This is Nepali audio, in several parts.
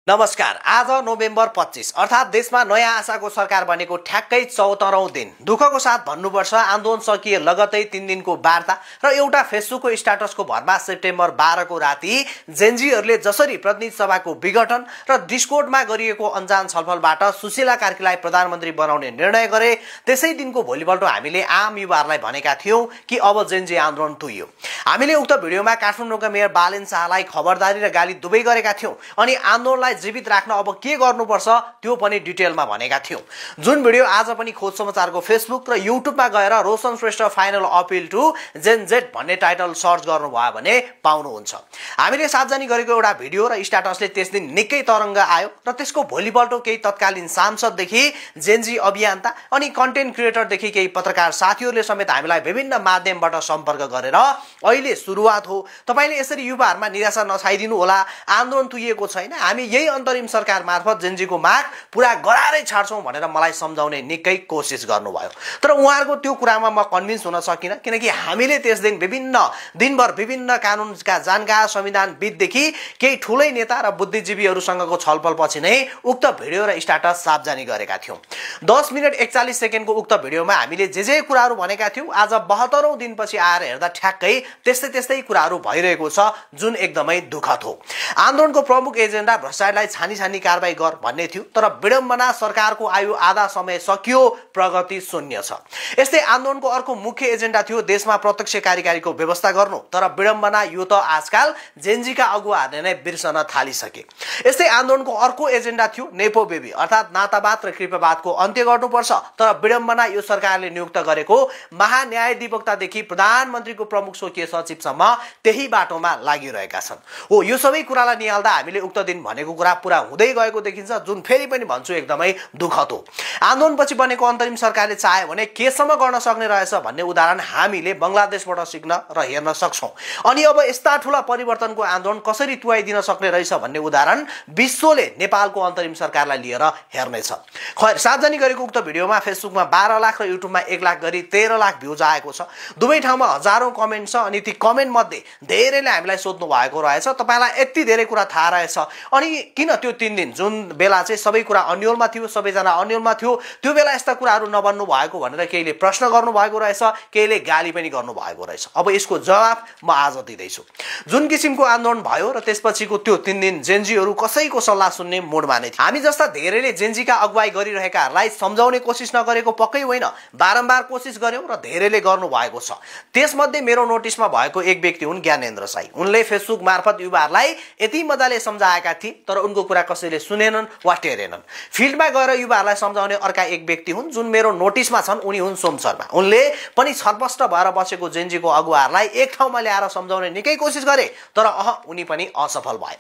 नमस्कार। आज नोभेम्बर 25 अर्थात देशमा नयाँ आशाको सरकार बनेको ठ्याक्कै 74औं दिन। दुःखको साथ भन्नुपर्छ, आन्दोलन सकिए लगतै 3 दिनको वार्ता र एउटा फेसबुकको स्ट्याटसको भरमा सेप्टेम्बर 12 को राति जेनजीहरूले जसरी प्रतिनिधि सभाको विघटन र डिस्कोर्डमा गरिएको अनजान छलफलबाट सुशीला कार्कीलाई प्रधानमन्त्री बनाउने निर्णय गरे, त्यसै दिनको भोलिपल्ट हामीले आम युवाहरूलाई भनेका थियौं कि अब जेनजी आन्दोलन तुइयो। हामीले उक्त भिडियोमा काठमाडौँका मेयर बालेन शाहलाई खबरदारी र गाली दुवै गरेका थियौं अनि आन्दोलनलाई जीवित राख्न अब के गर्नुपर्छ त्यो पनि डिटेलमा भनेका थियौं। जुन भिडियो आज पनि खोज समाचारको फेसबुक र युट्युबमा गएर Roshan Shrestha final appeal to Gen Z भन्ने टाइटल सर्च गर्नुभयो भने पाउनुहुन्छ। हामीले सार्वजनिक गरेको एउटा भिडियो र स्ट्याटसले त्यस दिन निकै तरंग आयो र त्यसको भोलिपल्ट केही तत्कालीन सांसददेखि जेनजी अभियन्ता अनि कन्टेन्ट क्रिएटरदेखि केही पत्रकार साथीहरूले समेत हामीलाई विभिन्न माध्यमबाट सम्पर्क गरेर अहिले सुरुवात हो, तपाईले यसरी युवाहरुमा निराशा नछाइदिनु होला, आन्दोलन तुइएको छैन, हामी यही अन्तरिम सरकार मार्फत जेनजीको माग पूरा गरारै छाड्छौं भनेर मलाई सम्झाउने निकै कोसिस गर्नुभयो। तर उहाँहरुको त्यो कुरामा म कन्भिन्स हुन सकिन, किनकि हामीले त्यस दिन दिनभर विभिन्न कानुनका जानकार संविधानविददेखि केही ठूलै नेता र बुद्धिजीवीहरुसँगको छलफलपछि नै उक्त भिडियो र स्ट्याटस सार्वजनिक गरेका थियौं। 10 मिनेट 41 सेकेन्डको उक्त भिडियोमा हामीले जे कुराहरु भनेका थियौं, आज 72औं दिनपछि आएर हेर्दा ठ्याक्कै त्यस्तै कुराहरु भइरहेको छ, जुन एकदमै दुःखद हो। आन्दोलनको प्रमुख एजेन्डा भ्रष्टाचारलाई छानी कारबाही गर भन्ने थियो, तर विडम्बना सरकारको आयु आधा समय सकियो, प्रगति शून्य छ। यस्तै आन्दोलनको अर्को मुख्य एजेन्डा थियो देशमा प्रत्यक्ष कार्यकारीको व्यवस्था गर्नु, तर विडम्बना यो त आजकल जेनजीका अगुवाहरूले नै बिर्सन थालिसके। यस्तै आन्दोलनको अर्को एजेन्डा थियो नेपो बेबी अर्थात नातावाद र कृपावादको अन्त्य गर्नुपर्छ, तर विडम्बना यो सरकारले नियुक्त गरेको महान्यायाधिवक्तादेखि प्रधानमन्त्रीको प्रमुख स्वकीय सचिवसम्म त्यही बाटोमा लागिरहेका छन्। हो, यो सबै कुरालाई निहाल्दा हामीले उक्त दिन भनेको कुरा पूरा हुँदै गएको देखिन्छ, जुन फेरि पनि भन्छु एकदमै दुःखद हो। आन्दोलनपछि बनेको अन्तरिम सरकारले चाह्यो भने केसम्म गर्न सक्ने रहेछ भन्ने उदाहरण हामीले बंगलादेशबाट सिक्न र हेर्न सक्छौं। अनि अब यस्ता ठूला परिवर्तनको आन्दोलन कसरी तुहाइदिन सक्ने रहेछ भन्ने उदाहरण विश्वले नेपालको अन्तरिम सरकारलाई लिएर हेर्नेछ। खैर, सार्वजनिक गरेको उक्त भिडियोमा फेसबुकमा 12 लाख र युट्युबमा 1 लाख गरी 13 लाख भ्युज आएको छ। दुवै ठाउँमा हजारौं कमेन्ट छ अनि ती कमेन्ट मध्ये धेरैले हामीलाई सोध्नु भएको रहेछ, तपाईलाई यति धेरै कुरा थाहा रहेछ अनि किन त्यो 3 दिन जुन बेला चाहिँ सबै कुरा अन्यलमा थियो, सबैजना अन्यलमा थियो, त्यो बेला यस्ता कुराहरु नबन्नु भएको भनेर केहीले प्रश्न गर्नु भएको रहेछ, केहीले गाली पनि गर्नु भएको रहेछ। अब यसको जवाफ म आज दिँदैछु। जुन किसिमको आन्दोलन भयो र त्यसपछिको त्यो 3 दिन जेनजीहरु कसैको सल्लाह सुन्ने मोडमा नै थिए। हामी जस्ता धेरैले जेनजीका अगुवाई गरिरहेकाहरूलाई सम्झाउने कोसिस नगरेको पक्कै होइन, बारम्बार कोसिस गर्यौं र धेरैले गर्नु भएको छ। त्यसमध्ये मेरो नोटिसमा भएको एक व्यक्ति हुन् ज्ञानेन्द्र साई। उनले फेसबुक मार्फत युवाहरूलाई यति मजाले सम्झाएका थिए, तर उनको कुरा कसैले सुनेनन् वा टेरेनन्। फिल्डमा गएर युवाहरूलाई सम्झाउने अर्का एक व्यक्ति हुन् जुन मेरो नोटिसमा छन्, उनी हुन् सोम शर्मा। उनले पनि छलपष्ट भएर बसेको जेनजीको अगुवाहरूलाई एक ठाउँमा ल्याएर सम्झाउने निकै कोसिस गरे, तर उनी पनि असफल भए।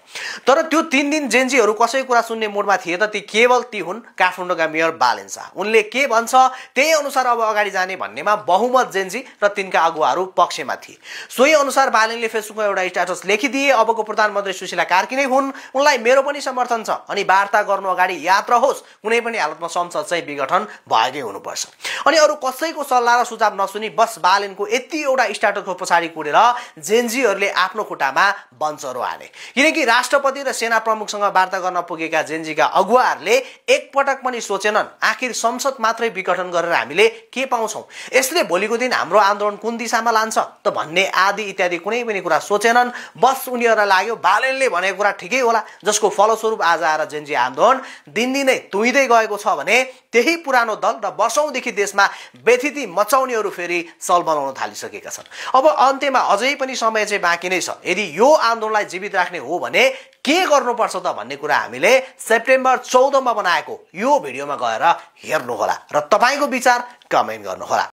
तर त्यो 3 दिन जेनजीहरु कसै कुरा सुन्ने मोडमा थिए त ती हुन् काठमाडौँका मेयर बालेन शाह। उनले के भन्छ त्यही अनुसार अब अगाडि जाने भन्नेमा बहुमत जेनजी र तिनका अगुवाहरू पक्षमा थिए। सोही अनुसार बालेनले फेसबुकमा एउटा स्ट्याटस लेखिदिए, अबको प्रधानमन्त्री सुशीला कार्की नै हुन्, उनलाई मेरो पनि समर्थन छ अनि वार्ता गर्नु अगाडि याद रहोस् कुनै पनि हालतमा संसद चाहिँ विघटन भएकै हुनुपर्छ। अनि अरु कसैको सल्लाह र सुझाव नसुनी बस बालेनको यति एउटा स्ट्याटसको पछाडी कुरेर जेनजीहरुले आफ्नो खुट्टामा बन्चरो हाने, किनकि राष्ट्रपति र सेना प्रमुखसँग वार्ता गर्न पुगेका जेनजीका अगुवाहरूले एकपटक पनि सोचेनन् आखिर संसद मात्रै विघटन गरेर हामीले के पाउँछौं, यसले भोलिको दिन हाम्रो आन्दोलन कुन दिशामा लान्छ त भन्ने आदि इत्यादि कुनै पनि कुरा सोचेनन्। बस उनीहरुलाई लाग्यो बालेनले भनेको कुरा ठिकै होला, जसको फलस्वरूप आज आएर जेनजी आन्दोलन दिनदिनै तुइदै गएको छ भने त्यही पुरानो दल र वर्षौंदेखि देशमा बेथिति मचाउनेहरु फेरि सल बनाउन थालिसकेका छन्। अब अन्त्यमा अझै पनि समय चाहिँ बाँकी नै छ। यदि यो आन्दोलनलाई जीवित राख्ने हो भने के गर्नुपर्छ त भन्ने कुरा हामीले सेप्टेम्बर 14 मा बनाएको यो भिडियोमा गएर हेर्नु होला र तपाईको विचार कमेन्ट गर्नु होला।